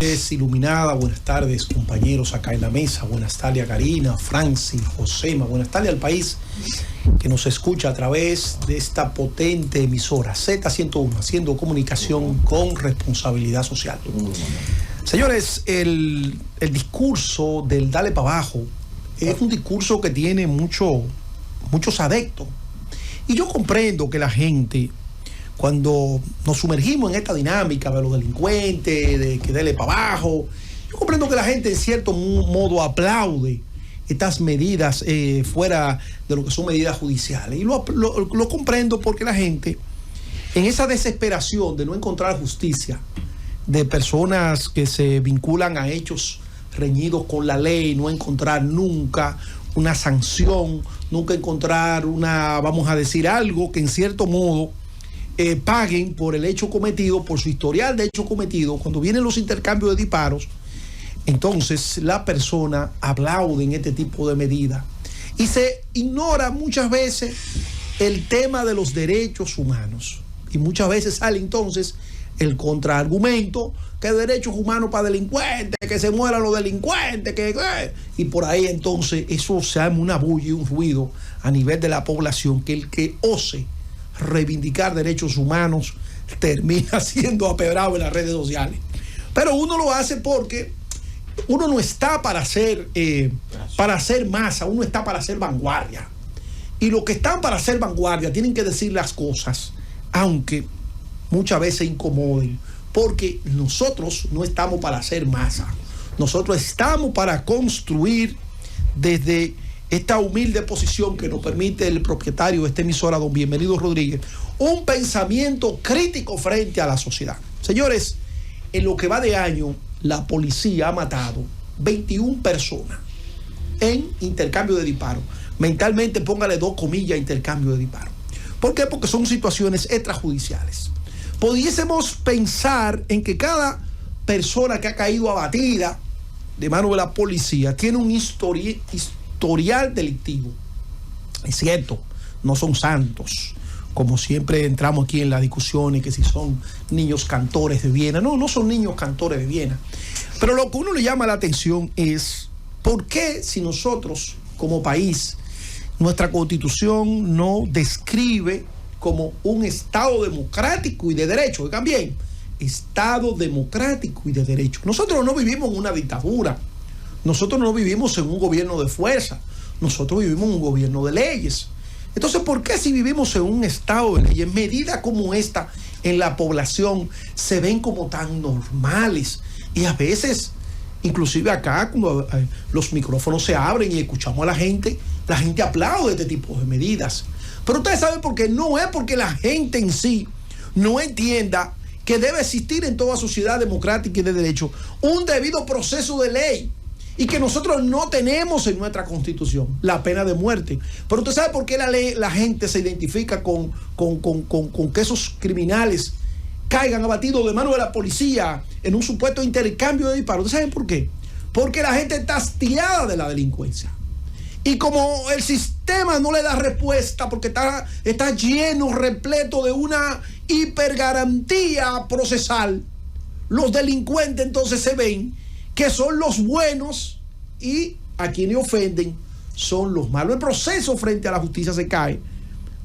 Es iluminada, buenas tardes compañeros acá en la mesa, buenas tardes a Karina, Francis, Josema, buenas tardes al país que nos escucha a través de esta potente emisora Z101, haciendo comunicación con responsabilidad social. Señores, el discurso del dale para abajo es un discurso que tiene muchos adeptos, y yo comprendo que la gente, cuando nos sumergimos en esta dinámica de los delincuentes, de que dele para abajo, yo comprendo que la gente en cierto modo aplaude estas medidas fuera de lo que son medidas judiciales. Y lo comprendo porque la gente, en esa desesperación de no encontrar justicia, de personas que se vinculan a hechos reñidos con la ley, no encontrar nunca una sanción, nunca encontrar vamos a decir, algo que en cierto modo paguen por el hecho cometido, por su historial de hecho cometido. Cuando vienen los intercambios de disparos, entonces la persona aplaude en este tipo de medidas y se ignora muchas veces el tema de los derechos humanos, y muchas veces sale entonces el contraargumento que derechos humanos para delincuentes, que se mueran los delincuentes, y por ahí entonces eso se arma una bulla y un ruido a nivel de la población, que el que ose reivindicar derechos humanos termina siendo apedrado en las redes sociales. Pero uno lo hace porque uno no está para hacer masa, uno está para hacer vanguardia. Y los que están para hacer vanguardia tienen que decir las cosas, aunque muchas veces incomoden, porque nosotros no estamos para hacer masa. Nosotros estamos para construir desde esta humilde posición que nos permite el propietario de esta emisora, don Bienvenido Rodríguez, un pensamiento crítico frente a la sociedad. Señores, en lo que va de año, la policía ha matado 21 personas en intercambio de disparos. Mentalmente póngale 2 comillas, intercambio de disparos. ¿Por qué? Porque son situaciones extrajudiciales. Pudiésemos pensar en que cada persona que ha caído abatida de mano de la policía tiene un historial delictivo. Es cierto, no son santos, como siempre entramos aquí en las discusiones, que si son niños cantores de Viena. No son niños cantores de Viena. Pero lo que uno le llama la atención es por qué, si nosotros como país, nuestra constitución no describe como un Estado democrático y de derecho. Oigan bien, Estado democrático y de derecho. Nosotros no vivimos en una dictadura. Nosotros no vivimos en un gobierno de fuerza. Nosotros vivimos en un gobierno de leyes. Entonces, ¿por qué si vivimos en un estado de leyes, medidas como esta en la población se ven como tan normales? Y a veces, inclusive acá, cuando los micrófonos se abren y escuchamos a la gente aplaude este tipo de medidas. Pero ustedes saben por qué. No es porque la gente en sí no entienda que debe existir en toda sociedad democrática y de derecho un debido proceso de ley, y que nosotros no tenemos en nuestra constitución la pena de muerte. Pero usted sabe por qué la gente se identifica con que esos criminales caigan abatidos de mano de la policía en un supuesto intercambio de disparos. ¿Ustedes saben por qué? Porque la gente está hastiada de la delincuencia. Y como el sistema no le da respuesta, porque está lleno, repleto de una hipergarantía procesal, los delincuentes entonces se ven que son los buenos y a quienes ofenden son los malos. El proceso frente a la justicia se cae,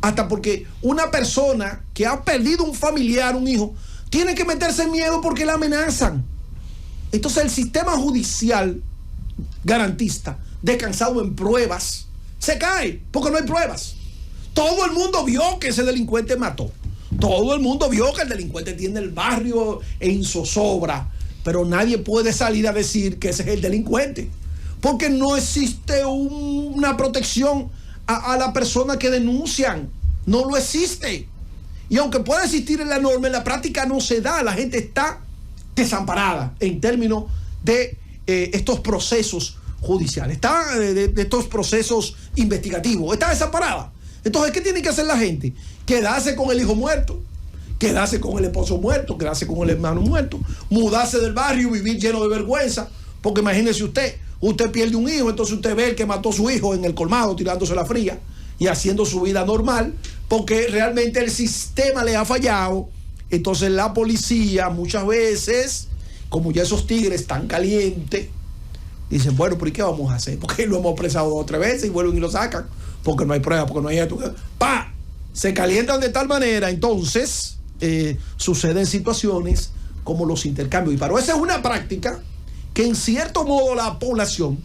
hasta porque una persona que ha perdido un familiar, un hijo, tiene que meterse en miedo porque la amenazan. Entonces el sistema judicial garantista, descansado en pruebas, se cae porque no hay pruebas. Todo el mundo vio que ese delincuente mató. Todo el mundo vio que el delincuente tiene el barrio en zozobra. Pero nadie puede salir a decir que ese es el delincuente, porque no existe una protección a la persona que denuncian. No lo existe. Y aunque pueda existir en la norma, en la práctica no se da. La gente está desamparada en términos de estos procesos judiciales, está de estos procesos investigativos, está desamparada. Entonces, ¿qué tiene que hacer la gente? Quedarse con el hijo muerto, quedarse con el esposo muerto, quedarse con el hermano muerto, mudarse del barrio, vivir lleno de vergüenza, porque imagínese usted pierde un hijo, entonces usted ve el que mató a su hijo en el colmado tirándose la fría y haciendo su vida normal, porque realmente el sistema le ha fallado. Entonces la policía muchas veces como ya esos tigres están calientes, dicen, bueno, pero ¿y qué vamos a hacer? Porque lo hemos apresado 2 o 3 veces y vuelven y lo sacan, porque no hay prueba, porque no hay esto. ¡Pa! Se calientan de tal manera, entonces suceden situaciones como los intercambios. Y para esa es una práctica que en cierto modo la población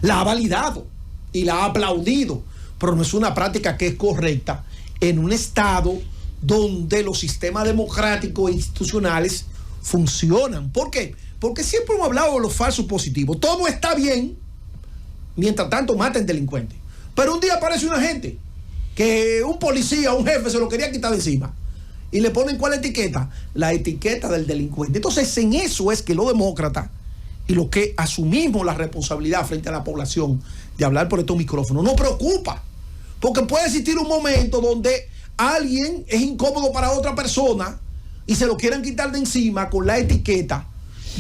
la ha validado y la ha aplaudido, pero no es una práctica que es correcta en un estado donde los sistemas democráticos e institucionales funcionan. ¿Por qué? Porque siempre hemos hablado de los falsos positivos. Todo está bien, mientras tanto maten delincuentes. Pero un día aparece una gente que un policía, un jefe se lo quería quitar de encima. Y le ponen ¿cuál etiqueta? La etiqueta del delincuente. Entonces en eso es que los demócratas y los que asumimos la responsabilidad frente a la población de hablar por estos micrófonos nos preocupa. Porque puede existir un momento donde alguien es incómodo para otra persona y se lo quieran quitar de encima con la etiqueta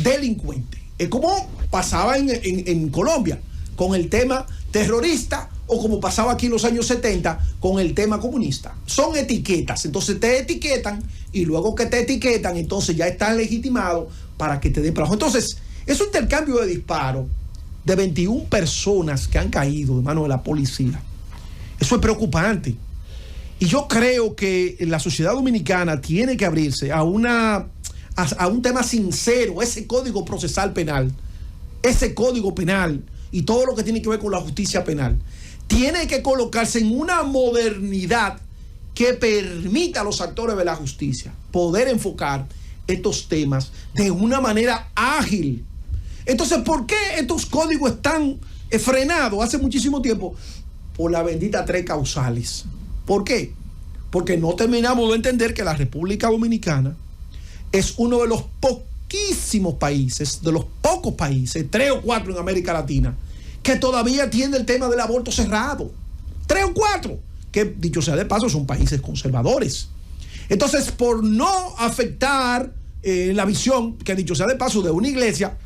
delincuente. Es como pasaba en Colombia con el tema terrorista, o como pasaba aquí en los años 70 con el tema comunista. Son etiquetas, entonces te etiquetan y luego que te etiquetan, entonces ya estás legitimado para que te den trabajo. Entonces, es un intercambio de disparos de 21 personas que han caído en manos de la policía. Eso es preocupante. Y yo creo que la sociedad dominicana tiene que abrirse a un tema sincero, ese código procesal penal, ese código penal y todo lo que tiene que ver con la justicia penal tiene que colocarse en una modernidad que permita a los actores de la justicia poder enfocar estos temas de una manera ágil. Entonces, ¿por qué estos códigos están frenados hace muchísimo tiempo? Por la bendita 3 causales. ¿Por qué? Porque no terminamos de entender que la República Dominicana es uno de los poquísimos países, de los pocos países, 3 o 4 en América Latina, que todavía tiene el tema del aborto cerrado. 3 o 4, que dicho sea de paso son países conservadores. Entonces, por no afectar la visión, que dicho sea de paso, de una iglesia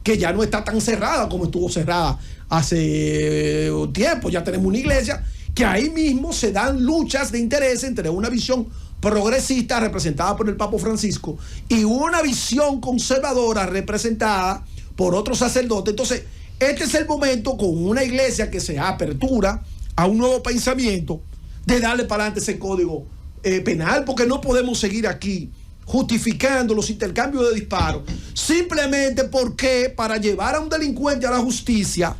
que ya no está tan cerrada como estuvo cerrada hace tiempo, ya tenemos una iglesia que ahí mismo se dan luchas de interés entre una visión progresista representada por el Papa Francisco y una visión conservadora representada por otro sacerdote. Entonces, este es el momento con una iglesia que se apertura a un nuevo pensamiento de darle para adelante ese código penal, porque no podemos seguir aquí justificando los intercambios de disparos simplemente porque para llevar a un delincuente a la justicia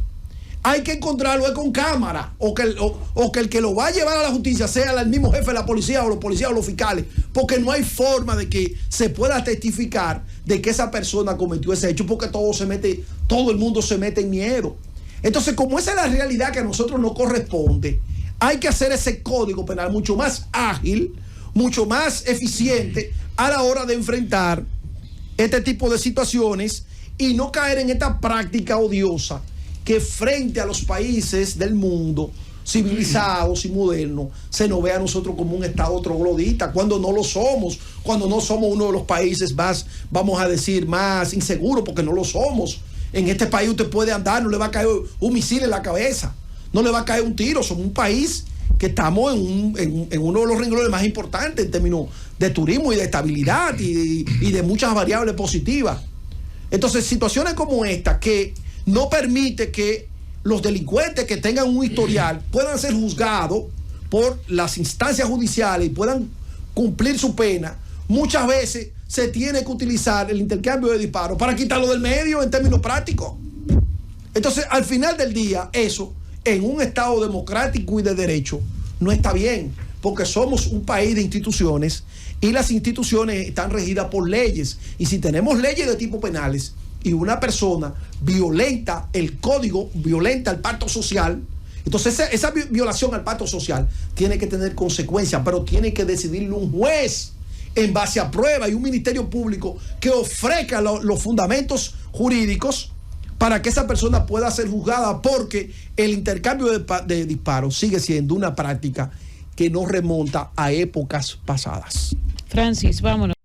hay que encontrarlo con cámara, o que el que lo va a llevar a la justicia sea el mismo jefe de la policía o los policías o los fiscales, porque no hay forma de que se pueda testificar de que esa persona cometió ese hecho, porque todo el mundo se mete en miedo. Entonces, como esa es la realidad que a nosotros nos corresponde, hay que hacer ese código penal mucho más ágil, mucho más eficiente a la hora de enfrentar este tipo de situaciones y no caer en esta práctica odiosa que frente a los países del mundo civilizados y modernos se nos ve a nosotros como un estado troglodita, cuando no lo somos, cuando no somos uno de los países más, vamos a decir, más inseguros, porque no lo somos. En este país usted puede andar, no le va a caer un misil en la cabeza, no le va a caer un tiro. Somos un país que estamos en uno de los renglones más importantes en términos de turismo y de estabilidad y de muchas variables positivas. Entonces, situaciones como esta que no permite que los delincuentes que tengan un historial puedan ser juzgados por las instancias judiciales y puedan cumplir su pena, muchas veces se tiene que utilizar el intercambio de disparos para quitarlo del medio en términos prácticos. Entonces, al final del día, eso en un estado democrático y de derecho no está bien, porque somos un país de instituciones y las instituciones están regidas por leyes, y si tenemos leyes de tipo penales y una persona violenta el código, violenta el pacto social, entonces esa violación al pacto social tiene que tener consecuencias, pero tiene que decidirlo un juez en base a prueba y un ministerio público que ofrezca los fundamentos jurídicos para que esa persona pueda ser juzgada, porque el intercambio de disparos sigue siendo una práctica que nos remonta a épocas pasadas. Francis, vámonos.